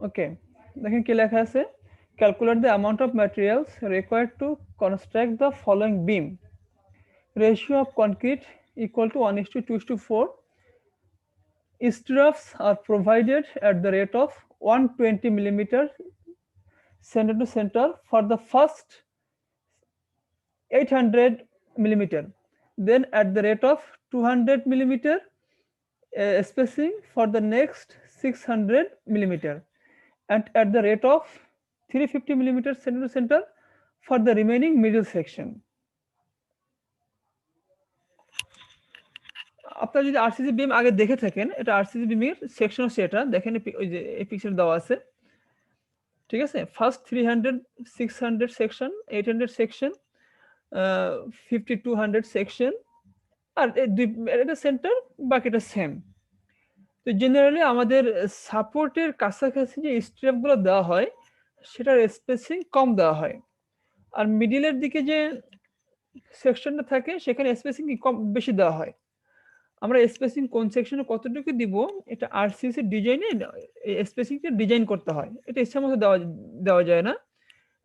ওকে, দেখেন কি লেখা আছে, calculate the amount of materials required to construct the following beam, ratio of concrete equal to 1:2:4, stirrups are provided at the rate of 120 millimeter center to center for the first 800 millimeter, then at the rate of 200 millimeter spacing for the next 600 millimeter, and at the rate of 350 millimeter center to center for the remaining middle section. আপনারা যদি RCC বিম আগে দেখে থাকেন, এটা RCC বিমের section হচ্ছে, এটা দেখেন ওই যে এই পিকচার দেওয়া আছে, ঠিক আছে। ফার্স্ট 300 600 সেকশন, 800 সেকশন, 50 200 সেকশন, আর এটা সেন্টার, বাকিটা সেম। তো জেনারেলি আমাদের সাপোর্টের কাছাকাছি যে স্ট্র্যাপগুলো দেওয়া হয় সেটার স্পেসিং কম দেওয়া হয়, আর মিডিলের দিকে যে সেকশনটা থাকে সেখানে স্পেসিং কম বেশি দেওয়া হয়। আমরা স্পেসিং কোন সেকশনে কতটুকু দিব এটা আরসিসি ডিজাইনে স্পেসিংটা ডিজাইন করতে হয়, এটা ইচ্ছা মতো দেওয়া দেওয়া যায় না।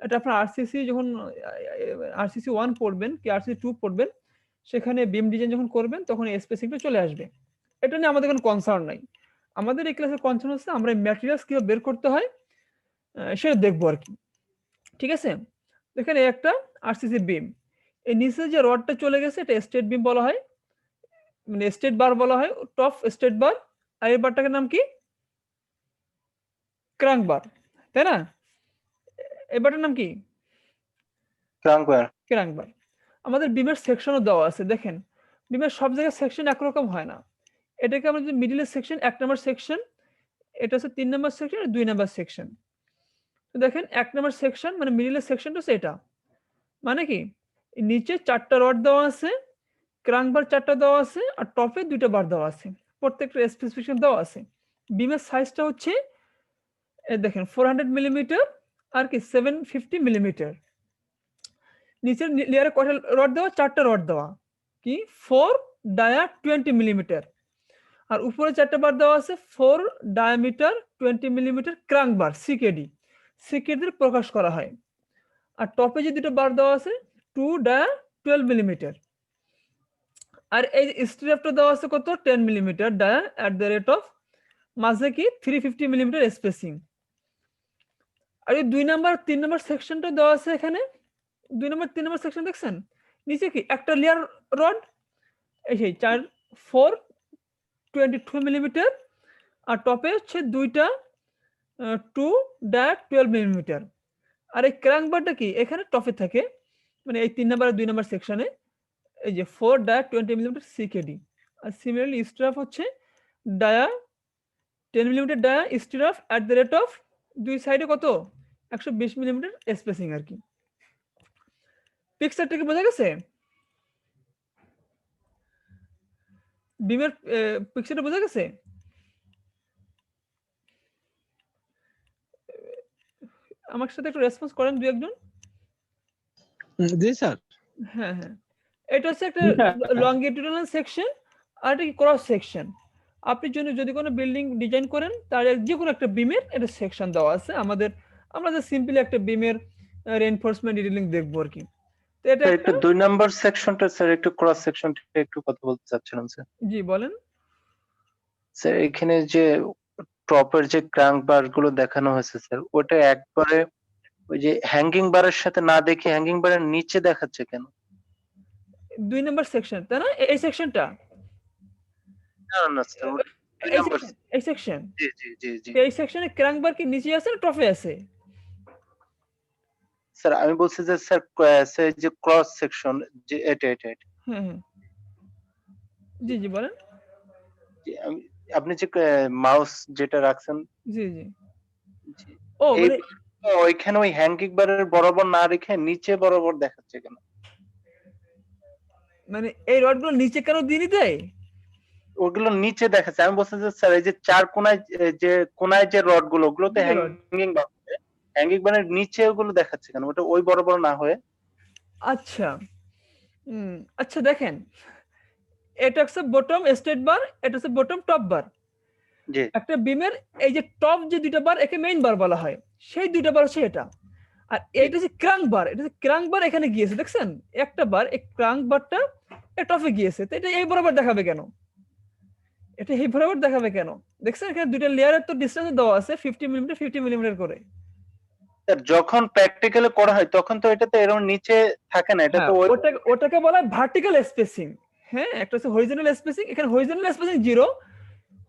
এটা আপনার আরসিসি যখন আরসিসি 1 পড়বেন কি আরসিসি 2 পড়বেন, সেখানে বিম ডিজাইন যখন করবেন তখন এই স্পেসিংটা চলে আসবে। এটা নিয়ে আমাদের কোনো কনসার্ন নাই। আমাদের এই ক্লাসের কনসার্ন হচ্ছে আমরা ম্যাটেরিয়ালস কিভাবে বের করতে হয় সেটা দেখবো আর কি, ঠিক আছে। এখানে একটা আরসিসি বিম, এই নিচে যে রডটা চলে গেছে এটা স্টেট বিম বলা হয়, মানে স্টেট বার বলা হয়, টপ স্টেট বার। আর এই বারটাকে নাম কি? ক্রাঙ্ক বার, তাই না? এই বারটার নাম কি? ক্রাঙ্ক বার। ক্রাঙ্ক বার। আমাদের বিমের সেকশনও দেওয়া আছে, দেখেন বিমের সব জায়গায় সেকশন একরকম হয় না। এটাকে আমরা যদি মিডিলের সেকশন 1 নম্বর সেকশন, এটা হচ্ছে 3 নম্বর সেকশন আর 2 নম্বর সেকশন। তো দেখেন 1 নম্বর সেকশন মানে মিডিলের সেকশনটা হচ্ছে এটা, মানে কি নিচে 4টা রড দেওয়া আছে, ক্রাঙ্ক বার 4টা দেওয়া আছে, আর টপে 2টা বার দেওয়া আছে, প্রত্যেকটা স্পেসিফিকেশন দেওয়া আছে। বিমের সাইজটা হচ্ছে দেখেন 400 মিলিমিটার আর কি 750 মিলিমিটার। নিচের লেয়ারে কয়টা রড দেওয়া? 4টা রড দেওয়া, কি 4 ডায়া 20 মিলিমিটার, আর উপরে 4টা বার দেওয়া আছে 4 ডায়ামিটার 20 মিলিমিটার ক্রাঙ্ক বার, সিকেডি, সিকেডি প্রকাশ করা হয়। আর টপে যে দুটো বার দেওয়া আছে 2 ডায়া 12 মিলিমিটার, আর এই স্ট্র্যাপটা দেওয়া আছে কত 10 millimetre dia at the rate of মাঝে কি 350 মিলিমিটার স্পেসিং। আর এই 2 নাম্বার 3 নাম্বার সেকশনটা দেওয়া আছে এখানে, 2 নাম্বার 3 নাম্বার সেকশন দেখছেন নিচে কি একটা লেয়ার রড, এই সেই 4 4 22 মিলিমিটার, আর টপে হচ্ছে দুইটা 2 ড্যাট 12 মিলিমিটার। আর এই ক্র্যাঙ্ক বারটা কি এখানে টপে থাকে, মানে এই 3 নাম্বার আর 2 নাম্বার সেকশনে এই যে 4 ডায়া 20 মিলিমিটার সিকেডি। আর সিমিলারলি স্ট্রাফ হচ্ছে dia 10 millimetre dia strap at the rate of দুই সাইডে কত 120 মিলিমিটার স্পেসিং আর কি। পিকচারটা কি বোঝা গেছে? বিমের পিকচারটা বোঝা গেছে? আমার সাথে একটু রেসপন্স করেন দুই একজন। জি স্যার। হ্যাঁ হ্যাঁ, এটা হচ্ছে একটা লংগিটিউডাল সেকশন আর এটা কি ক্রস সেকশন। আপনি যদি কোনো বিল্ডিং ডিজাইন করেন তার যে কোনো একটা বিমের এটা সেকশন দেওয়া আছে। আমরা যে সিম্পলি একটা বিমের রিইনফোর্সমেন্ট ডিটেইলিং দেখবো আর কি। তো এটা একটু 2 নাম্বার সেকশনটা স্যার, একটু ক্রস সেকশনটা একটু কথা বলতে চাচ্ছিলাম স্যার। জি বলেন স্যার এখানে যে টপের যে ক্রাঙ্ক বার গুলো দেখানো হয়েছে স্যার, ওটা একবারে ওই যে হ্যাঙ্গিং বারের সাথে না দেখে হ্যাঙ্গিং বারের নিচে দেখাচ্ছে কেন? 2 নাম্বার সেকশন, তাই না? এই সেকশনটা, না না স্যার, 2 এই নাম্বার। সেকশন, এই সেকশন, জি জি জি জি এই সেকশনে ক্র্যাঙ্ক বার কি নিচে আছে না টপে আছে? স্যার আমি বলছি যে স্যার স্যার যে ক্রস সেকশন, যে এটা এটা এটা হ্যাঁ হ্যাঁ, জি জি বলেন। আপনি যে মাউস যেটা রাখছেন, জি জি, জি, ও এই মানে ওইখানে ওই হ্যাঙ্গিং বারের বরাবর না রেখে নিচে বরাবর দেখাচ্ছে কেন? মানে এই রডগুলো নিচে কেন দিয়ে দেয়? ওগুলো নিচে দেখাচ্ছে। আমি বলছি যে স্যার এই যে চার কোনায় যে কোনায় যে রড গুলো, ওগুলোতে হ্যাঙ্গিং বার, হ্যাঙ্গিং বারের নিচে ওগুলো দেখাচ্ছে কেন? ওটা ওই বরাবর না হয়ে। আচ্ছা, আচ্ছা দেখেন, এটা হচ্ছে বটম স্টেট বার, এটা হচ্ছে বটম টপ বার। জি একটা বিমের এই যে টপ যে দুইটা বার একে মেইন বার বলা হয়, সেই দুইটা বার হচ্ছে এটা। আর এইটা যে ক্রাঙ্ক বার, এটা যে ক্রাঙ্ক বার এখানে গিয়েছে দেখছেন, একটা বার এই ক্রাঙ্ক বারটা টপে গিয়েছে, তো এটা এই বরাবর দেখাবে কেন? এটা এই বরাবর দেখাবে কেন? দেখছেন এখানে দুইটা লেয়ারের তো ডিসটেন্স দেওয়া আছে 50 মিলিমিটার 50 মিলিমিটার করে। স্যার, যখন প্র্যাকটিক্যালে করা হয় তখন তো এটা তো এরকম নিচে থাকে না, এটা হ্যাঁ, তো ওটাকে বলা হয় ভার্টিক্যাল স্পেসিং। হ্যাঁ, একটা হচ্ছে হরিজন্টাল স্পেসিং, এখানে horizontal spacing zero,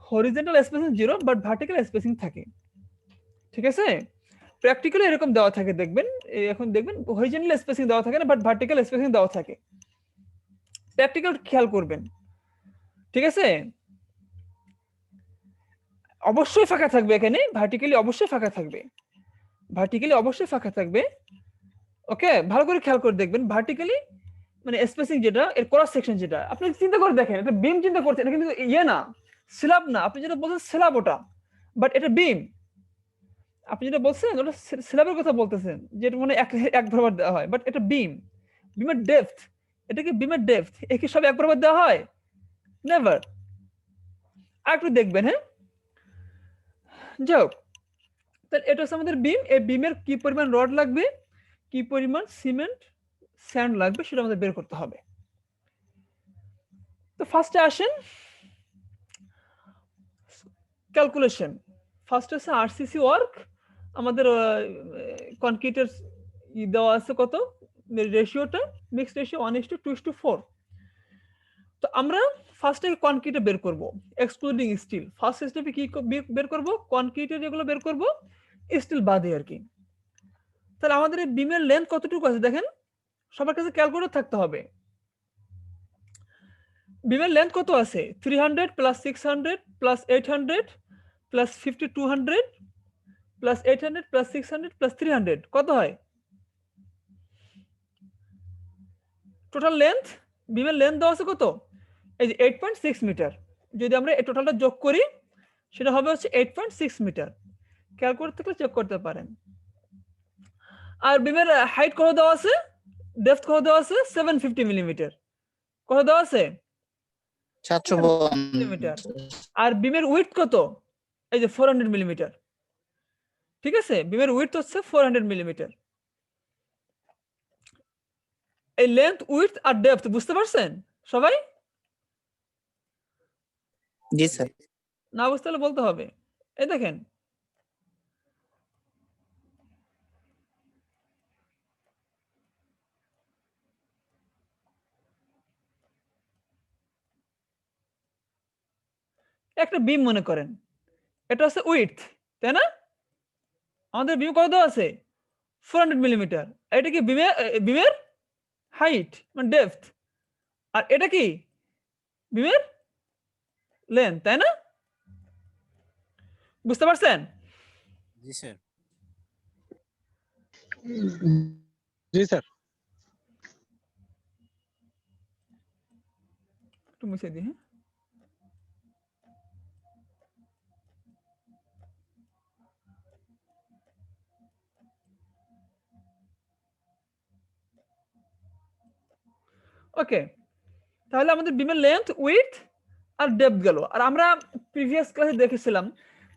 horizontal spacing zero, but vertical spacing থাকে। ঠিক আছে, প্র্যাকটিক্যালি এরকম দেওয়া থাকে, দেখবেন এখন দেখবেন হরিজন্টাল স্পেসিং দেওয়া থাকে না, বাট ভার্টিক্যাল স্পেসিং দেওয়া থাকে। প্র্যাকটিক্যাল খেয়াল করবেন, ঠিক আছে। অবশ্যই ফাঁকা থাকবে এখানে, ভার্টিক্যালি অবশ্যই ফাঁকা থাকবে, ভার্টিক্যালি অবশ্যই ফাঁকা থাকবে। ওকে, ভালো করে খেয়াল করে দেখবেন ভার্টিক্যালি মানে স্পেসিং যেটা, এর ক্রস সেকশন যেটা, আপনি চিন্তা করে দেখেন, এটা বিম চিন্তা করছেন, এটা কিন্তু ইয়ে না, স্ল্যাব না, আপনি যেটা বলছেন স্ল্যাব ওটা, বাট এটা বিম। আপনি যেটা বলছেন ওটা স্ল্যাবের কথা বলতেছেন, যেটা মানে এক বরাবর দেওয়া হয়, বাট এটা বিম, বিমের ডেপথ, এটা কি বিমের ডেপথ একই সব এক বরাবর দেওয়া হয়? নেভার। আর একটু দেখবেন, হ্যাঁ, যাও, তাহলে এটা হচ্ছে আমাদের বিম। এই বিমের কি পরিমাণ রড লাগবে, কি পরিমাণ সিমেন্ট স্যান্ড লাগবে, সেটা আমাদের বের করতে হবে। তো ফার্স্টে আসেন ক্যালকুলেশন। ফার্স্ট হচ্ছে আরসিসি ওয়ার্ক, আমাদের কনক্রিটের দেওয়া আছে কত, রেশিওটা মিক্সড রেশিও 1:2:4। তো আমরা ফার্স্টে কনক্রিটে বের করব এক্সক্লুডিং স্টিল। ফার্স্ট স্টেপে কি বের করব, কনক্রিটের যেগুলো বের করব, স্টিল বাদে আর কি। তাহলে আমাদের এই বিমের লেন্থ কতটুকু আছে দেখেন, সবার কাছে ক্যালকুলেটর থাকতে হবে। বিমের লেন্থ কত আছে, 300 plus 600 plus 800 plus 50 200 plus 800 plus 600 plus 300, কত হয় টোটাল লেন্থ? বিমের লেন্থ দেওয়া আছে কত, এই যে 8.6 মিটার। যদি আমরা এই টোটালটা যোগ করি সেটা হবে হচ্ছে 8.6 মিটার। ক্যালকুলেটর থেকে চেক করতে পারেন। আর বিমের হাইট কত দেওয়া আছে, ডেপথ কত দেওয়া আছে, 750 মিলিমিটার। কত দেওয়া আছে, 752 মিলিমিটার। আর বিমের উইডথ কত, এই যে 400 মিলিমিটার। ঠিক আছে, বিমের উইডথ হচ্ছে 400 মিলিমিটার। এই লেন্থ উইডথ আর ডেপথ বুঝতে পারছেন সবাই? জি স্যার। না বুঝতে হলে বলতে হবে। এই দেখেন, একটা বিম মনে করেন, এটা হচ্ছে উইডথ, তাই না? আমাদের বিম কত দেওয়া আছে, 400 মিলিমিটার। এটা কি বিমের হাইট মানে ডেপথ, আর এটা কি বিমের লেন্থ, তাই না? বুঝতে পারছেন? জি স্যার। জি স্যার। একটু মুছে দিই, হ্যাঁ। ওকে, তাহলে আমাদের বিমের লেন্থ উইডথ আর ডেপথ গেল। আর আমরা প্রিভিয়াস ক্লাসে দেখেছিলাম,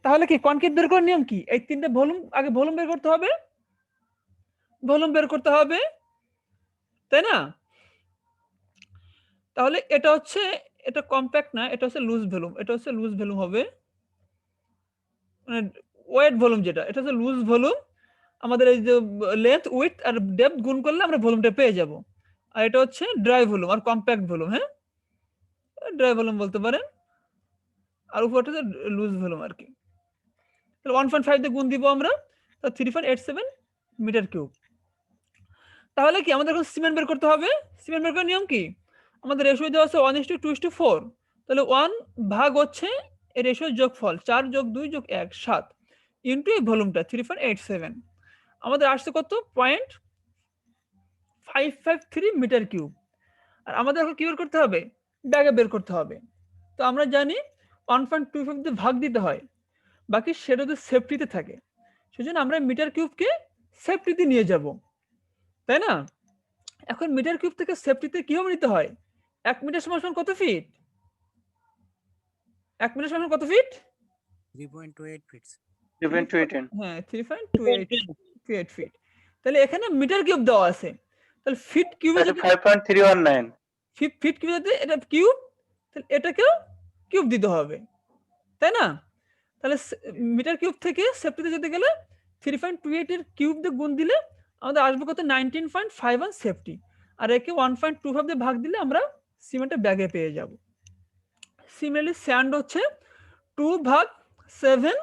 তাহলে কি কনক্রিট বের করার নিয়ম কি, এই তিনটে ভলিউম, আগে ভলিউম বের করতে হবে, ভলিউম বের করতে হবে, তাই না? তাহলে এটা হচ্ছে, এটা কম্প্যাক্ট না, এটা হচ্ছে লুজ ভলিউম, এটা হচ্ছে লুজ ভলিউম হবে, মানে ওয়েট ভলিউম যেটা, এটা হচ্ছে লুজ ভলিউম। আমাদের এই যে লেন্থ উইডথ আর ডেপথ গুণ করলে আমরা ভলিউমটা পেয়ে যাব। আর এটা হচ্ছে ড্রাই ভলিউম আর কম্প্যাক্ট ভলিউম, হ্যাঁ, ড্রাই ভলিউম বলতে পারেন। আর উপরটা হচ্ছে লুজ ভলিউম আর কি। তাহলে 1.5 দিয়ে গুণ দিব আমরা, তো 3.87 মিটার কিউব। তাহলে কি আমাদের এখন সিমেন্ট বের করতে হবে। সিমেন্ট বের করার নিয়ম কি, আমাদের রেশিও দেওয়া আছে 1:2:4, তাহলে 1 ভাগ হচ্ছে এই রেশিওর যোগফল, 4 যোগ 2 যোগ 1 7 ইন্টু এই ভলিউমটা 3.87, আমাদের আসছে কত, 0.553 মিটার কিউব। আর আমাদের এখন কি বের করতে হবে, ব্যাগে বের করতে হবে। তো আমরা জানি 1.25 দিয়ে ভাগ দিতে হয়, বাকি সেটা যদি সেফটিতে থাকে, সেজন্য আমরা মিটার কিউবকে সেফটিতে নিয়ে যাব, তাই না? এখন মিটার কিউব থেকে সেফটিতে কিভাবে নিতে হয়, 1 মিটার সমান কত ফিট, 1 মিটার সমান কত ফিট, 3.28 feet. 3.218 হ্যাঁ 3.28 ফিট। তাহলে এখানে মিটার কিউব দেওয়া আছে, তাহলে ফিট কিউবে যদি 35.319 ফিট কিউবে এটা কিউব, তাহলে এটাকেও কিউব দিতে হবে, তাই না? তাহলে মিটার কিউব থেকে সেফটিতে যেতে গেলে 3.28 এর কিউব দিয়ে গুণ দিলে আমাদের আসবে কত 19.51 সেফটি, আর একে 1.25 দিয়ে ভাগ দিলে আমরা সিমেন্টের ব্যাগে পেয়ে যাব। সিমিলারলি স্যান্ড হচ্ছে 2/7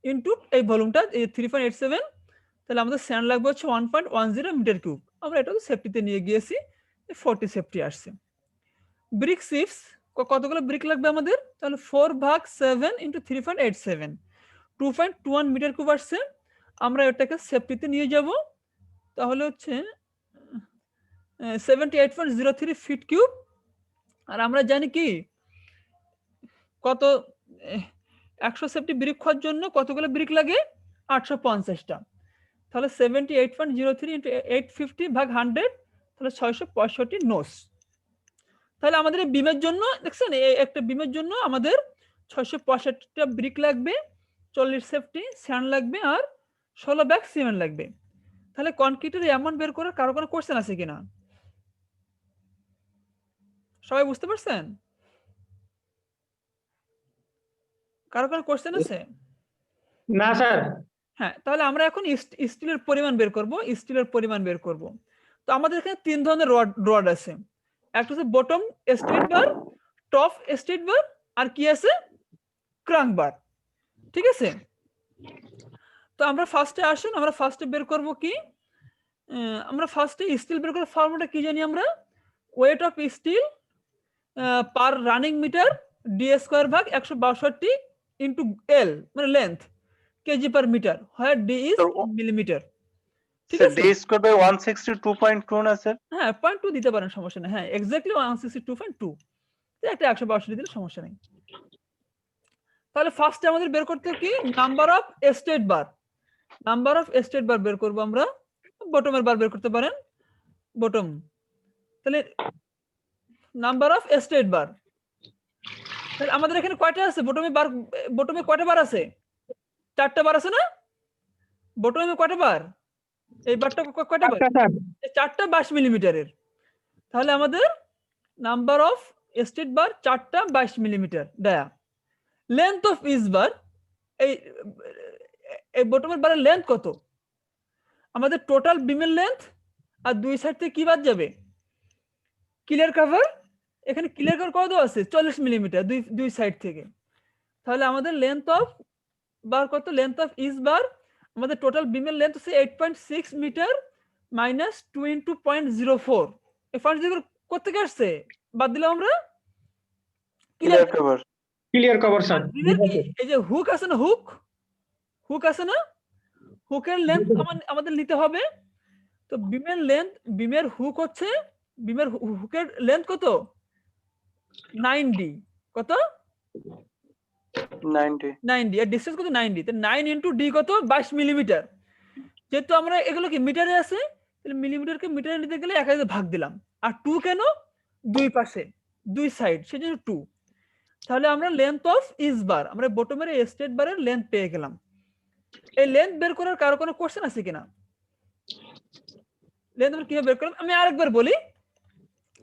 ইন্টু এই ভলিউমটা এই 3.87, তাহলে আমাদের স্যান্ড লাগবে হচ্ছে 1.10 মিটার কিউব। আমরা এটা তো সেফটিতে নিয়ে গিয়েছি, 40 সেফটি আসছে। ব্রিক চিপস কতগুলো ব্রিক লাগবে আমাদের, তাহলে 4/7 ইন্টু 3.87 2.21 মিটার কিউব আসছে। আমরা এটাকে সেফটিতে নিয়ে যাব, তাহলে হচ্ছে 78.03 ফিট কিউব। আর আমরা জানি কি কত 100 সেফটি ব্রিক হওয়ার জন্য কতগুলো ব্রিক লাগে, 850টা। তাহলে 78.03 ইন্টু 850 ভাগ 100, তাহলে 665 নোস। তাহলে আমাদের এই বিমের জন্য দেখছেন, এই একটা বিমের জন্য আমাদের 665টা ব্রিক লাগবে, 40 সেফটি স্যান্ড লাগবে, আর 16 ব্যাগ সিমেন্ট লাগবে। তাহলে কনক্রিটের অ্যামাউন্ট বের করার কারো কোনো কোশ্চেন আছে কিনা? সবাই বুঝতে পারছেন? কারো কোনো কোশ্চেন আছে? না স্যার। হ্যাঁ, তাহলে আমরা এখন স্টিলের পরিমাণ বের করব। স্টিলের পরিমাণ বের করব। তো আমাদের এখানে 3 ধরনের রড আছে। একটা হচ্ছে বটম স্ট্রেট বার, টপ স্ট্রেট বার, আর কি আছে ক্রাঙ্ক বার। ঠিক আছে, তো আমরা ফার্স্টে আসুন, আমরা ফার্স্টে বের করব কি, আমরা ফার্স্টে স্টিল বের করার ফর্মুলাটা কি জানি আমরা, weight of steel per running metre D square ভাগ 162 ইনটু এল মানে length KG per metre, where D is millimetre. ঠিক স্যার আছে, ডি স্কয়ার বাই 162.2 না স্যার? হ্যাঁ 0.2 দিতে পারেন, সমস্যা নেই। হ্যাঁ এক্স্যাক্টলি 162.2, একটা 162 দিলে সমস্যা নেই। তাহলে ফার্স্টে আমাদের বের করতে কি, number of straight bar. Number of straight bar বের করব আমরা, বটমের বার বের করতে পারেন, বটম। তাহলে নাম্বার অফ স্টেট বার, তাহলে আমাদের এখানে কয়টা আছে বটমে বার, বটমে কয়টা বার আছে, 4টা বার আছে না? বটমে কয়টা বার, এই বারটা কয়টা বার, 4টা 22 মিলিমিটারের। তাহলে আমাদের নাম্বার অফ স্টেট বার 4টা 22 millimetre dia. Length of each bar, এই বটমের বারের লেন্থ কত, আমাদের টোটাল বিমের লেন্থ আর দুই সাইড থেকে কি বাদ যাবে, ক্লিয়ার কভার। এখানে ক্লিয়ার কভার কত আছে 40 মিলিমিটার দুই সাইড থেকে। তাহলে আমাদের লেন্থ অফ বার কত, লেন্থ অফ ইচ বার, আমাদের টোটাল বিমের লেন্থ হচ্ছে 8.6 মিটার মাইনাস 2 ইন্টু 0.04। এই 0.04 কোথেকে আসছে, বাদ দিলাম আমরা clear cover. Clear cover sir. এই যে হুক আছে না, হুক আছে না, হুকের লেন্থ আমাদের নিতে হবে। তো বিমের লেন্থ, বিমের হুক হচ্ছে, বিমের হুকের লেন্থ কত 9d, কত 90, আর ডিসটেন্স কত 90, তো 9 ইনটু ডি কত 22 মিলিমিটার। যেহেতু আমরা এগুলো কি মিটারে আছে, তাহলে মিলিমিটারকে মিটারে নিতে গেলে 1000 ভাগ দিলাম, আর 2 কেন, দুই পাশে দুই সাইড সেজন্য 2। তাহলে আমরা লেন্থ অফ ইচ বার, আমরা বটমের স্টেট বারের লেন্থ পেয়ে গেলাম। এই লেন্থ বের করার কারো কোনো কোশ্চেন আছে কিনা, লেন্থ আমরা কিভাবে বের করলাম আমি আরেকবার বলি।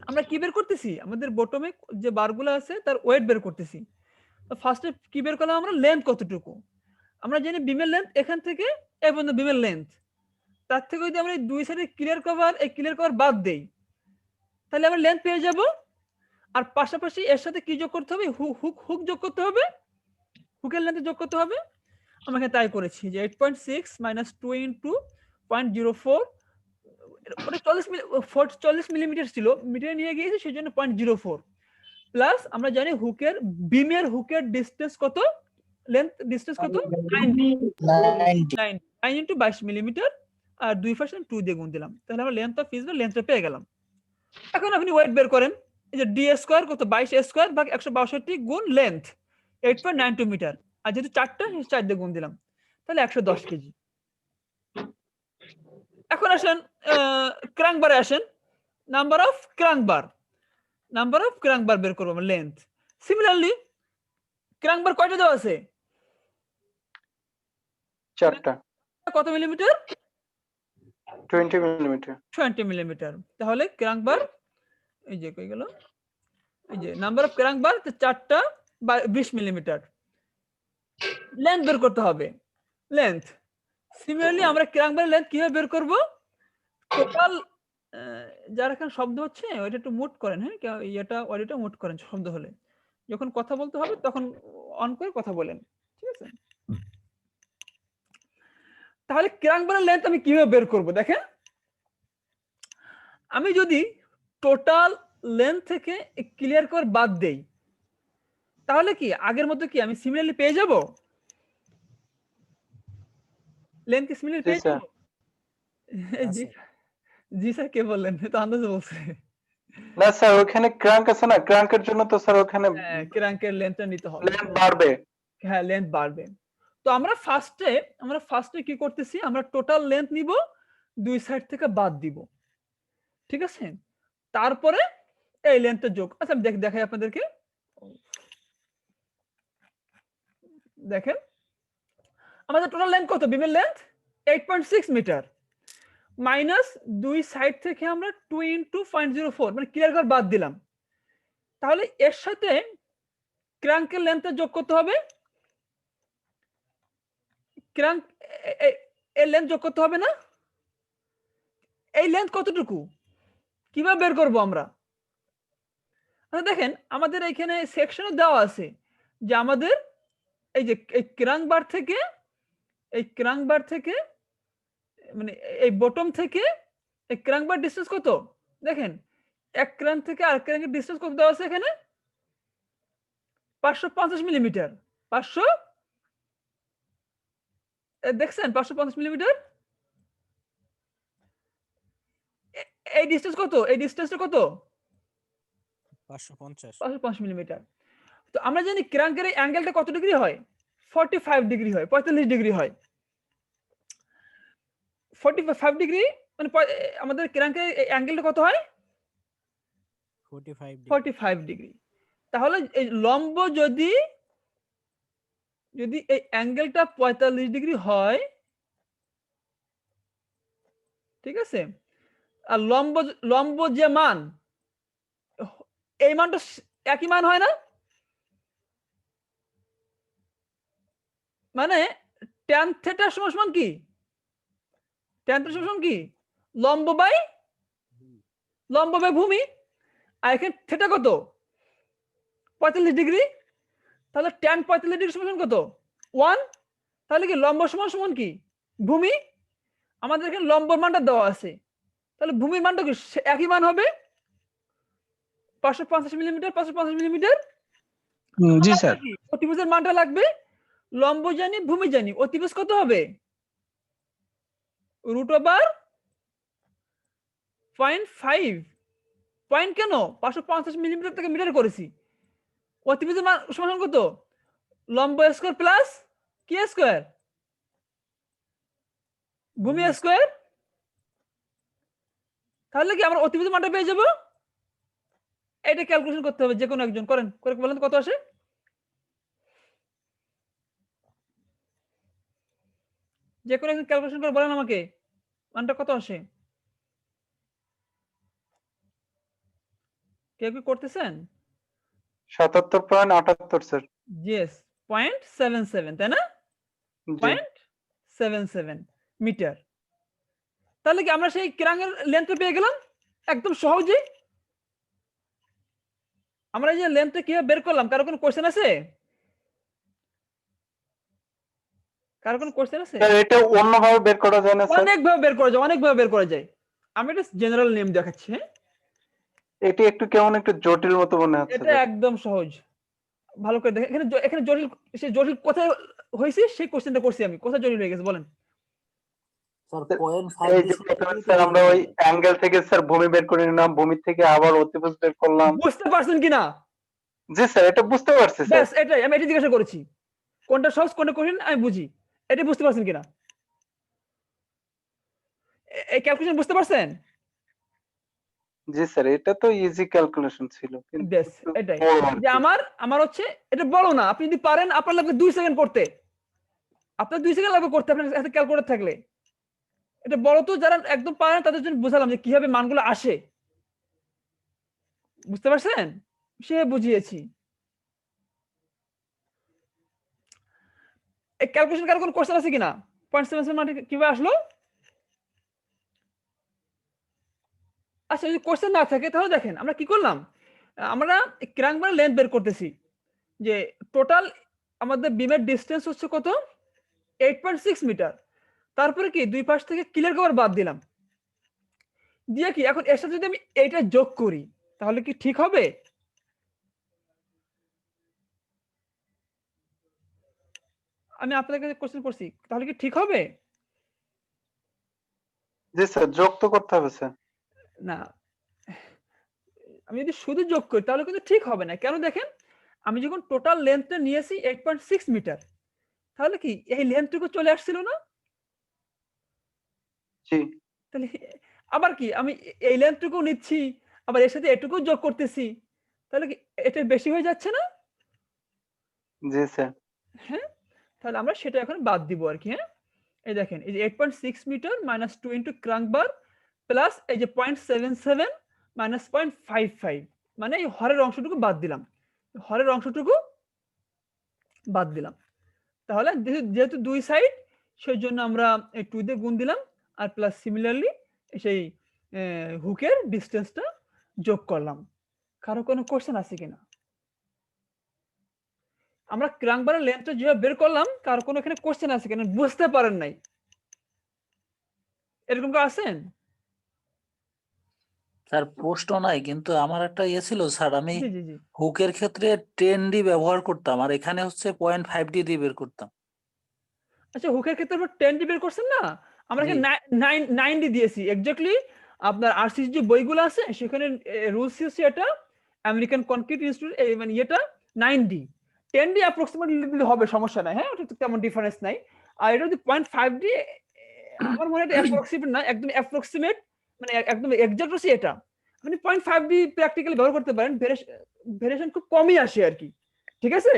আমরা কি বের করতেছি, আমাদের বটমে যে বারগুলো আছে তার ওয়েট বের করতেছি। তো ফার্স্টে কি বের করলাম আমরা, লেন্থ কতটুকু। আমরা জানি বিমের লেন্থ এখান থেকে এই পর্যন্ত বিমের লেন্থ, তার থেকে যদি আমরা দুই সাইডে ক্লিয়ার কভার, এই ক্লিয়ার কভার বাদ দেই, তাহলে আমরা লেন্থ পেয়ে যাব। আর পাশাপাশি এর সাথে কি যোগ করতে হবে, হুক যোগ করতে হবে, হুকের লেন্থ যোগ করতে হবে। আমরা এখানে তাই করেছি যে 8.6 মাইনাস 2 ইন্টু 0.04, ওটা 40 মিলিমিটার ছিল, মিটারে নিয়ে গিয়েছি সেই জন্য 0.04 প্লাস আমরা জানি হুকের বিমের হুকের ডিসটেন্স কত, লেন্থ ডিসটেন্স কত 9 ইন্টু 22 মিলিমিটার, আর 2 দিয়ে গুণ দিলাম, তাহলে আমরা লেন্থ অফ ইচ বার লেন্থটা পেয়ে গেলাম। এখন আপনি ওয়েট বের করেন, এই যে ডি স্কয়ার কত 22 স্কয়ার ভাগ 162 গুণ লেন্থ 8.92 মিটার, আর যেহেতু 4টা 4 দিয়ে গুণ দিলাম, তাহলে 110 কেজি। এখন আসেন ক্রাঙ্ক বারে আসেন, number of crank bar, number of crank bar বের করবো আমরা লেন্থ। সিমিলারলি ক্রাঙ্ক বার কয়টা দেওয়া আছে, 4টা কত মিলিমিটার? 20 মিলিমিটার। 20 মিলিমিটার। তাহলে ক্রাঙ্ক বার এই যে কই গেল, এই যে নাম্বার অফ ক্রাঙ্ক বার 4টা 20 মিলিমিটার। লেন্থ বের করতে হবে, লেন্থ। সিমিলারলি আমরা ক্রাঙ্ক বারের লেন্থ কিভাবে বের করব? টোটাল যার এখানে শব্দ হচ্ছে ওইটা একটু মুট করেন, হ্যাঁ এটা অডিওটা মুট করেন শব্দ হলে, যখন কথা বলতে হবে তখন অন করে কথা বলেন, ঠিক আছে? তাহলে ক্রাঙ্ক বারের লেন্থ আমি কিভাবে বের করব? দেখেন, আমি যদি টোটাল লেন্থ থেকে ক্লিয়ার কর বাদ দেই, তাহলে কি আগের মতো কি আমি সিমিলারলি পেয়ে যাব? লেন্থ কি সিমিলারলি জি পেয়ে স্যার। যাব? জি জি স্যার, কে বললেন? তো আন্দাজে বলছে। না স্যার, ওখানে ক্রাঙ্ক আছে না, ক্রাঙ্কের জন্য তো স্যার ওখানে হ্যাঁ, ক্রাঙ্কের লেন্থটা নিতে হবে। লেন্থ বাড়বে। হ্যাঁ, লেন্থ বাড়বে। তো আমরা ফার্স্টে কি করতেছি, আমরা টোটাল লেন্থ নিব, দুই সাইড থেকে বাদ দিব, ঠিক আছে? তারপরে এই লেন্থটা যোগ। আচ্ছা আমি দেখাই আপনাদেরকে। দেখেন আমাদের টোটাল লেন্থ কত? বিমের লেন্থ 8.6 মিটার মাইনাস দুই সাইড থেকে আমরা 2 × 0.04 মানে ক্লিয়ার কর বাদ দিলাম। তাহলে এর সাথে ক্রাঙ্কের লেন্থটা যোগ করতে হবে, ক্রাঙ্ক এর লেন্থ যোগ করতে হবে না? এই লেন্থ কতটুকু কিভাবে বের করব আমরা? আচ্ছা দেখেন, আমাদের এখানে সেকশনে দেওয়া আছে যে আমাদের এই যে এই ক্রাঙ্ক বার থেকে মানে এই বটম থেকে এই ক্রাঙ্ক বার ডিসটেন্স কত? দেখেন, এক ক্রাঙ্ক থেকে আরেক ক্রাঙ্কের ডিসটেন্স কত দেওয়া আছে এখানে? 550 মিলিমিটার। 500 দেখছেন 550 মিলিমিটার। এই ডিসটেন্স কত? এই ডিসটেন্সটা কত? 550 মিলিমিটার। তো আমরা জানি ক্রাঙ্কের এই অ্যাঙ্গেলটা কত ডিগ্রি হয়? 45 ডিগ্রি হয়, 45 ডিগ্রি হয়। 45 ডিগ্রি মানে আমাদের ক্রাঙ্কের এই অ্যাঙ্গেলটা কত হয়? 45 ডিগ্রি। তাহলে এই লম্ব যদি এই অ্যাঙ্গেলটা 45 ডিগ্রি হয়, ঠিক আছে, আর লম্ব যে মান, এই মানটা একই মান হয় না? মানে tan থিটা সমান কি? tan থিটা সমান কি? লম্ব বাই ভূমি। আর এখানে থিটা কত? 45 ডিগ্রি। তাহলে tan 45 ডিগ্রি সমান কত? 1। তাহলে কি লম্ব সমান কি? ভূমি। আমাদের এখানে লম্বর মানটা দেওয়া আছে, তাহলে ভূমির মানটা কি একই মান হবে? 550 মিলিমিটার 550 মিলিমিটার। জি স্যার। অতিভুজের মানটা লাগবে, লম্ব জানি ভূমি জানি, অতিভুজ কত হবে? √/0.5। পয়েন্ট কেন? 550 মিলিমিটার থেকে মিটার করেছি। অতিভুজের মান সমান কত? লম্ব স্কয়ার প্লাস কি স্কয়ার? ভূমি স্কয়ার। তাহলে কি আমরা অতিভুজের মানটা পেয়ে যাব? এটা ক্যালকুলেশন করতে হবে, যে কোনো একজন করেন, করে বলেন কত আসে? যে কোনো একজন ক্যালকুলেশন করে বলেন আমাকে মানটা কত আসে। কেউ কি করতেছেন? 77.78 স্যার। ইয়েস, 0.77, তাই না? জি 0.77 মিটার। তাহলে কি আমরা সেই ক্রাঙ্কের লেন্থটা পেয়ে গেলাম একদম সহজেই। আমরা এই যে লেন্থটা কিভাবে বের করলাম, কারো কোনো কোশ্চেন আছে? কারো কোনো কোশ্চেন আছে? স্যার, এটা অন্যভাবে বের করা যায় না স্যার? অনেকভাবে বের করা যায়। আমি এটা জেনারেল নেম দেখাচ্ছি, হ্যাঁ? এটি একটু কেমন একটু জটিল মতো মনে হচ্ছে এটা স্যার। একদম সহজ। ভালো করে দেখেন, এখানে জটিল কোথায় হয়েছে সেই কোশ্চেনটা করছি আমি। কোথায় জটিল হয়ে গেছে বলেন? এই যে প্রথমে স্যার আমরা ওই অ্যাঙ্গেল থেকে স্যার ভূমি বের করে নিলাম, ভূমি থেকে আবার অতিভুজ বের করলাম। বুঝতে পারছেন কিনা? জি স্যার, এটা বুঝতে পারছি স্যার। ব্যাস এটাই, আমি এটা জিজ্ঞাসা করেছি কোনটা সহজ কোনটা কঠিন আমি বুঝি। এটা বুঝতে পারছেন কিনা? এই ক্যালকুলেশন বুঝতে পারছেন? জি স্যার, এটা তো ইজি ক্যালকুলেশন ছিল, কিন্তু ব্যাস একটু এটাই বড় আর যে কি। আমার হচ্ছে এটা বলো না, আপনি যদি পারেন আপনার লাগবে 2 সেকেন্ড করতে। আপনার 2 সেকেন্ড লাগবে করতে, আপনার হাতে ক্যালকুলেটর থাকলে। এটা বড় তো যারা একদম পারে না তাদের জন্য বোঝালাম যে কিভাবে মানগুলো আসে। বুঝতে পারছেন? সে বুঝিয়েছি। এই ক্যালকুলেশন কার কোন কোশ্চেন আছে কিনা? 0.77 মানে কিভাবে আসলো? আচ্ছা যদি কোশ্চেন না থাকে তাহলে দেখেন আমরা কি করলাম? আমরা ক্র্যাঙ্ক বারের লেন্থ বের করতেছি। যে টোটাল আমাদের বিমের ডিসটেন্স হচ্ছে কত? 8.6 মিটার। তারপরে কি দুই পাশ থেকে ক্লিয়ার কভার বাদ দিলাম। দিয়ে কি এখন এর সাথে যদি আমি এইটা যোগ করি তাহলে কি ঠিক হবে? আমি আপনার কাছে কোশ্চেন করছি, তাহলে কি ঠিক হবে? জি স্যার, যোগ তো করতে হবে স্যার। না, আমি যদি শুধু যোগ করি তাহলে কিন্তু ঠিক হবে না। কেন দেখেন, আমি যখন টোটাল লেন্থটা নিয়েছি 8.6 মিটার, তাহলে কি এই লেন্থটুকু চলে আসছিল না? জি তাহলে আবার কি আমি এই লেন্থটুকু নিচ্ছি, আবার এর সাথে এটুকু যোগ করতেছি, তাহলে কি এটা বেশি হয়ে যাচ্ছে না? জি স্যার। হ্যাঁ, তাহলে আমরা সেটা এখন বাদ দিব আর কি। হ্যাঁ, এই দেখেন এই যে 8.6 মিটার মাইনাস 2 ইন্টু ক্রাঙ্ক বার প্লাস এই যে 0.77 মাইনাস 0.55, মানে এই হরের অংশটুকু বাদ দিলাম, হরের অংশটুকু বাদ দিলাম। তাহলে যেহেতু দুই সাইড, সেই জন্য আমরা এই 2 দিয়ে গুণ দিলাম, আর প্লাস সিমিলারলি সেই হুকের ডিসটেন্সটা যোগ করলাম। কারো কোনো কোশ্চেন আছে কিনা? আমরা ক্রাঙ্ক বারের লেন্থটা যেভাবে বের করলাম, কারো কোনো এখানে কোশ্চেন আছে কিনা, বুঝতে পারেন নাই, এরকম কেউ আছেন? স্যার প্রশ্ন নাই, কিন্তু আমার একটা ইয়ে ছিল স্যার, আমি জি জি জি। হুকের ক্ষেত্রে 10D ব্যবহার করতাম, আর এখানে হচ্ছে 0.5D দিয়ে বের করতাম। আচ্ছা হুকের ক্ষেত্রে আমরা 10 ডি বের করছেন না, আমরা জি এখানে 9 ডি দিয়েছি এক্স্যাক্টলি। আপনার আরসিসি যে বইগুলো আছে সেখানে রুলস হচ্ছে এটা আমেরিকান কনক্রিট ইনস্টিটিউট, মানে এটা 9 ডি। 10 ডি অ্যাপ্রক্সিমেটলি দিলে হবে, সমস্যা নাই। হ্যাঁ, ওটা তো তেমন ডিফারেন্স নাই। আর এটা যদি 0.5 ডি, আমার মনে হয় এটা অ্যাপ্রক্সিমেট না, একদম অ্যাপ্রক্সিমেট, মানে একদম এক্সাক্ট হচ্ছে এটা। আপনি 0.5 ডি প্র্যাকটিক্যালি ব্যবহার করতে পারেন, ভেরিয়েশন খুব কমই আসে আর কি। ঠিক আছে,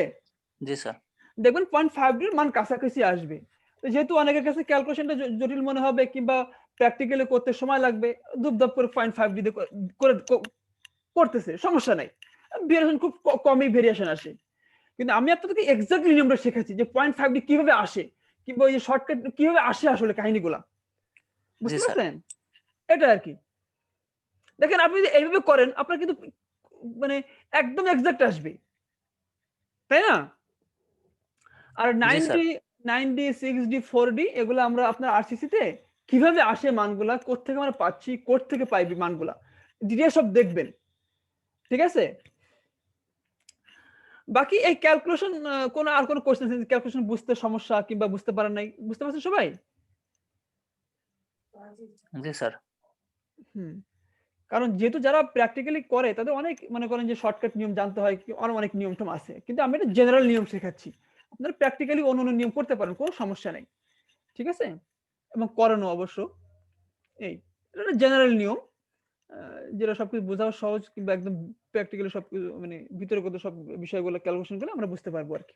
জি স্যার। দেখবেন 0.5 ডির মান কাছাকাছি আসবে। তো যেহেতু অনেকের কাছে ক্যালকুলেশনটা জটিল মনে হবে কিংবা প্র্যাকটিক্যালি করতে সময় লাগবে, ধুপধাপ করে 0.5 ডি করে করতেছে, সমস্যা নাই, ভেরিয়েশন খুব কমই ভেরিয়েশন আসে। কিন্তু আমি আপনাদেরকে এক্স্যাক্টলি নিয়মটা শেখাচ্ছি যে 0.5 ডি কিভাবে আসে, কিংবা ওই যে শর্টকাট কিভাবে আসে আসলে কাহিনীগুলা, জি বুঝতে স্যার। পারছেন? এটা আর কি। দেখেন আপনি যদি এইভাবে করেন আপনার কিন্তু মানে একদম এক্সাক্ট আসবে, তাই না? আর জি স্যার। 9D 6D 4D এগুলো আমরা আপনার আরসিসি তে কিভাবে আসে মানগুলা, কোত্থেকে আমরা পাচ্ছি, কোত্থেকে পাইবি মানগুলা, ডিটেইলস সব দেখবেন। ঠিক আছে, বাকি এই ক্যালকুলেশন কোন আর কোন কোশ্চেন আছে ক্যালকুলেশন বুঝতে সমস্যা কিংবা বুঝতে পারেন নাই, বুঝতে পারছেন সবাই? জি স্যার। হুম, কারণ যেহেতু যারা প্র্যাকটিক্যালি করে তাদের অনেক মনে করেন যে শর্টকাট নিয়ম জানতে হয়, অনেক নিয়ম টম আছে, কিন্তু আমি একটা জেনারেল নিয়ম শেখাচ্ছি। আপনারা প্র্যাকটিক্যালি অন্য অন্য নিয়ম করতে পারেন, কোনো সমস্যা নেই। ঠিক আছে, এবং করানো অবশ্য এই এটা জেনারেল নিয়ম, যেটা সবকিছু বোঝাও সহজ কিংবা একদম প্র্যাকটিক্যালি সবকিছু মানে বিতর্কিত সব বিষয়গুলো ক্যালকুলেশন করে আমরা বুঝতে পারবো আর কি।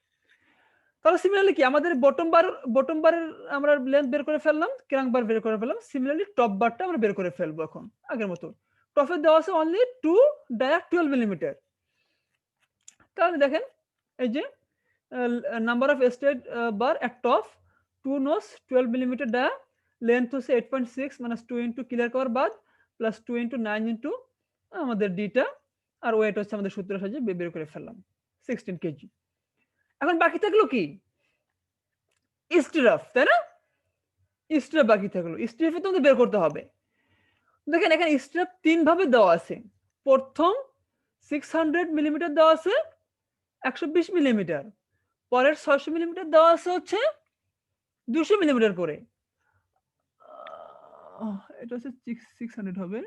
তাহলে সিমিলারলি কি আমাদের বটম বারের আমরা লেন্থ বের করে ফেললাম, ক্রাঙ্ক বার বের করে ফেললাম, সিমিলারলি টপ বারটা আমরা বের করে ফেলবো এখন আগের মতো। টপে দেওয়া আছে অনলি 2 ডায়া 12 মিলিমিটার। তাহলে দেখেন এই যে number of straight bar at top, 2 nos 12 millimetre dia, length হচ্ছে 8.6 মানে 2 ইন্টু ক্লিয়ার কভার বাদ প্লাস 2 ইন্টু 9 ইন্টু আমাদের ডিটা, আর ওয়েট হচ্ছে আমাদের সূত্রের সাহায্যে বের করে ফেললাম 16 কেজি। এখন বাকি থাকলো কি? স্ট্রাফ, তাই না? স্ট্রাফ বাকি থাকলো, স্ট্রাফে তো আমাদের বের করতে হবে। দেখেন এখানে স্ট্রাফ 3 ভাবে দেওয়া আছে। প্রথম 600 মিলিমিটার দেওয়া আছে 120 মিলিমিটার, পরের 600 মিলিমিটার দেওয়া আছে হচ্ছে 200 মিলিমিটার করে। এটা হচ্ছে 600 হবে,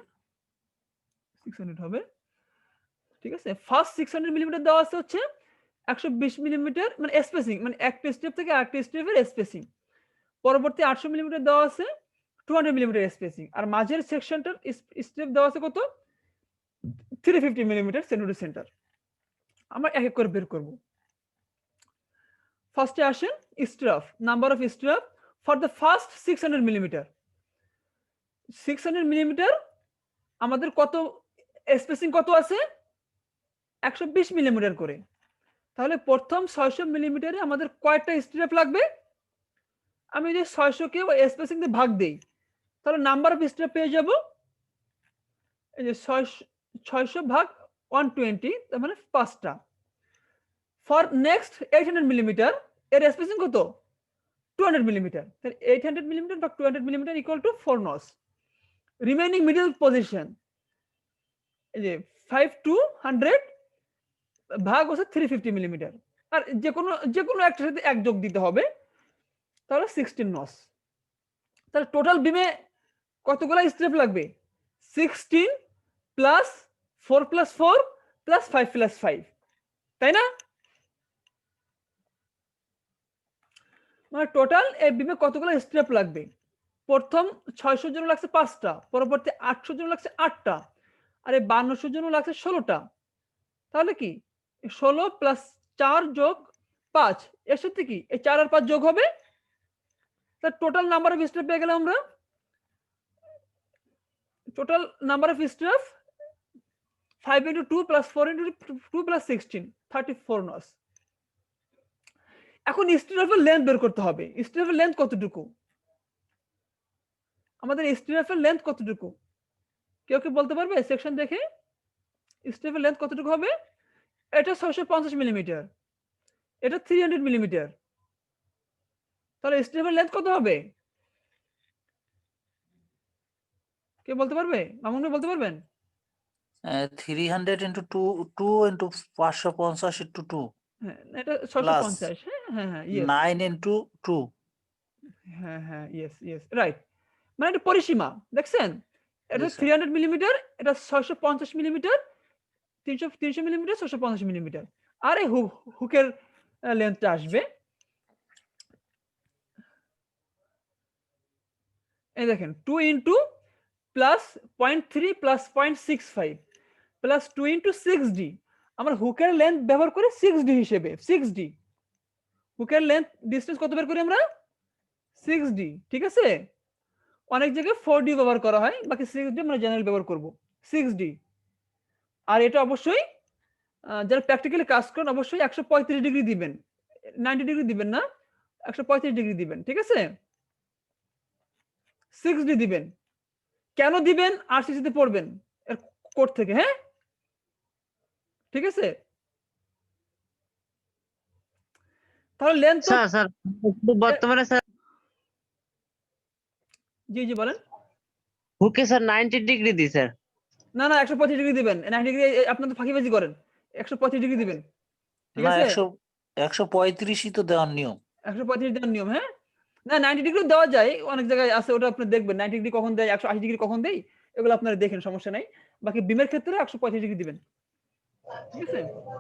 600 হবে। ঠিক আছে, ফার্স্ট 600 মিলিমিটার দেওয়া আছে হচ্ছে 120 মিলিমিটার, মানে স্পেসিং, মানে একটা স্টেপ থেকে আরেকটা স্টেপের স্পেসিং। পরবর্তী 800 মিলিমিটার দেওয়া আছে 200 মিলিমিটার স্পেসিং, আর মাঝের সেকশনটার স্টেপ দেওয়া আছে কত? 350 মিলিমিটার সেন্টার টু সেন্টার। আমরা এক এক করে বের করব। ফার্স্টে আসেন strap, number of strap for the first 600 millimetre. 600 millimetre আমাদের কত স্পেসিং কত আছে? 120 মিলিমিটার করে। তাহলে প্রথম 600 মিলিমিটারে আমাদের কয়টা স্ট্রাপ লাগবে? আমি যদি 600 কে স্পেসিং দিয়ে ভাগ দেই তাহলে নাম্বার অফ স্ট্রাপ পেয়ে যাব এই যে 600 ভাগ 120, তার মানে 5টা। ফর নেক্সট 800 মিলিমিটার এর স্পেসিং কত? 200 মিলিমিটার। তাহলে 800 মিলিমিটার বা 200 millimetre equal to 4 nos. Remaining middle position এই যে 5 to 100 ভাগ হচ্ছে 350 মিলিমিটার। আর যে কোনো একটার সাথে এক যোগ দিতে হবে, তাহলে 16 নস। তাহলে টোটাল বিমে কতগুলো স্টেপ লাগবে? 16 প্লাস 4 প্লাস 4 প্লাস 5 প্লাস 5, তাই না? মানে টোটাল এই বিমে কতগুলো স্টেপ লাগবে? প্রথম 600 জন লাগছে 5টা, পরবর্তী 800 জন লাগছে 8টা, আর এই 5200 জন লাগছে 16টা। তাহলে কি 16 প্লাস 4 যোগ 5, এর সাথে কি এই 4 আর 5 যোগ হবে। তার টোটাল নাম্বার অফ স্টেপ পেয়ে গেলাম আমরা। Total number of step 5 into 2 plus 4 into 2 plus 16, 34 নস। এখন স্ট্রাফের লেন্থ বের করতে হবে। স্ট্রাফের লেন্থ কতটুকু? আমাদের স্ট্রাফের লেন্থ কতটুকু কেউ কি বলতে পারবে? সেকশন দেখে স্ট্রাফের লেন্থ কতটুকু হবে? এটা 650 মিলিমিটার, এটা 300 মিলিমিটার। তাহলে স্ট্রাফের লেন্থ কত হবে? কে বলতে পারবে? মামুন ভাই বলতে পারবেন? 300 into 2 into 550 into 2 হ্যাঁ, এটা 650। হ্যাঁ হ্যাঁ ইয়েস, 9 into 2। হ্যাঁ হ্যাঁ ইয়েস ইয়েস রাইট। মানে এটা পরিসীমা দেখছেন, এটা জি স্যার। 300 মিলিমিটার, এটা 650 মিলিমিটার, 300 মিলিমিটার, 650 মিলিমিটার। আর এই হুকের লেন্থটা আসবে এই দেখেন 2 into plus 0.3 plus 0.65 plus 2 into 6d। আমরা হুকের লেন্থ ব্যবহার করি 6d হিসেবে। 6d হুকের লেন্থ ডিসটেন্স কত বের করি আমরা? 6d, ঠিক আছে? অনেক জায়গায় 4d ব্যবহার করা হয়, বাকি 6d আমরা জেনারেল ব্যবহার করব 6d। আর এটা অবশ্যই যারা প্র্যাকটিক্যালি কাজ করেন অবশ্যই 135 ডিগ্রি দিবেন, 90 ডিগ্রি দিবেন না, 135 ডিগ্রি দিবেন, ঠিক আছে? 6d দিবেন। কেন দিবেন? আরসিসি তে পড়বেন এর কোড থেকে, হ্যাঁ ঠিক আছে? তাহলে লেন্থ তো স্যার বর্তমানে স্যার জি জি বলেন। হুকে স্যার 90 ডিগ্রি দি স্যার। না না 135 ডিগ্রি দিবেন, 90 ডিগ্রি আপনারা তো ফাঁকিবাজি করেন, 135 ডিগ্রি দিবেন, ঠিক না, আছে? 135ই তো দেওয়ার নিয়ম। 135 দেওয়ার নিয়ম, হ্যাঁ। না 90 ডিগ্রি দেওয়া যায়, অনেক জায়গায় আছে, ওটা আপনি দেখবেন 90 ডিগ্রি কখন দেয়, 180 ডিগ্রি কখন দেয়, এগুলো আপনারা দেখেন, সমস্যা নাই। বাকি বিমের ক্ষেত্রে 135 ডিগ্রি দিবেন, ঠিক আছে?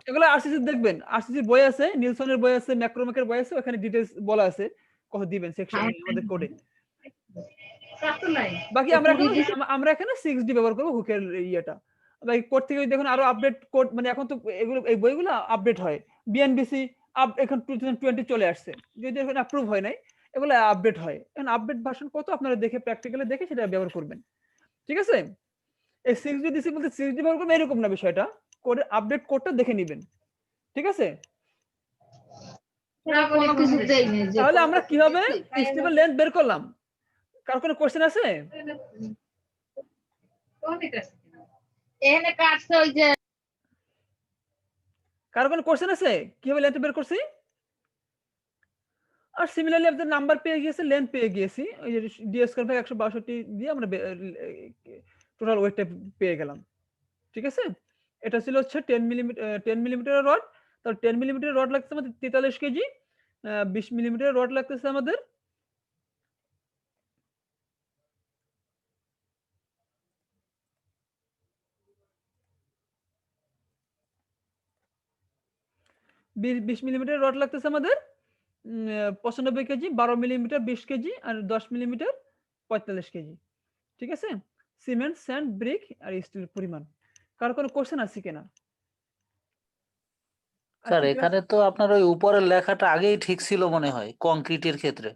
এগুলো আরসিসি দেখবেন, আরসিসি বই আছে, নিলসনের বই আছে, ম্যাক্রোমেকের বই আছে, ওখানে ডিটেইলস বলা আছে কত দিবেন সেকশন আমাদের কোডে। বাকি আমরা এখানে 6d ব্যবহার করব হুকের ইয়েটা। বাকি কোড থেকে দেখুন আরো আপডেট কোড, মানে এখন তো এগুলো এই বইগুলো আপডেট হয়, বিএনবিসি এখন 2020 চলে আসছে, যদি এখন অ্যাপ্রুভ হয় নাই, এগুলো আপডেট হয়। এখন আপডেট ভার্সন কত আপনারা দেখে প্র্যাকটিক্যালি দেখে সেটা ব্যবহার করবেন, ঠিক আছে? এই 6d দিছি বলতে 6d ব্যবহার করবেন এরকম না, বিষয়টা কোডের আপডেট কোডটা দেখে নেবেন, ঠিক আছে? তাহলে আমরা কিভাবে স্টেপের লেন্থ বের করলাম? কার কোনো কোশ্চেন আছে? কার কোনো কোশ্চেন আছে কিভাবে লেন্থ বের করছি? আর সিমিলারলি আপনাদের নাম্বার পেয়ে গিয়েছে, লেন্থ পেয়ে গিয়েছি, ওই যে ডি স্কয়ার ভাগ 162 দিয়ে আমরা টোটাল ওয়েটটা পেয়ে গেলাম, ঠিক আছে? এটা ছিল হচ্ছে 10 মিলিমিটার রড। তাহলে 10 মিলিমিটার রড লাগছে আমাদের 43 কেজি, 20 মিলিমিটার রড লাগতেছে আমাদের 20 মিলিমিটার রড লাগতেছে আমাদের 95 কেজি, 12 মিলিমিটার 20 কেজি, আর 10 মিলিমিটার 45 কেজি, ঠিক আছে? সিমেন্ট, স্যান্ড, ব্রিক আর স্টিলের পরিমাণ। কার কোনো কোশ্চেন আছে কিনা? স্যার আচ্ছা, ঠিক আছে। এখানে তো আপনার ওই উপরের লেখাটা আগেই ঠিক ছিল মনে হয় কংক্রিটের ক্ষেত্রে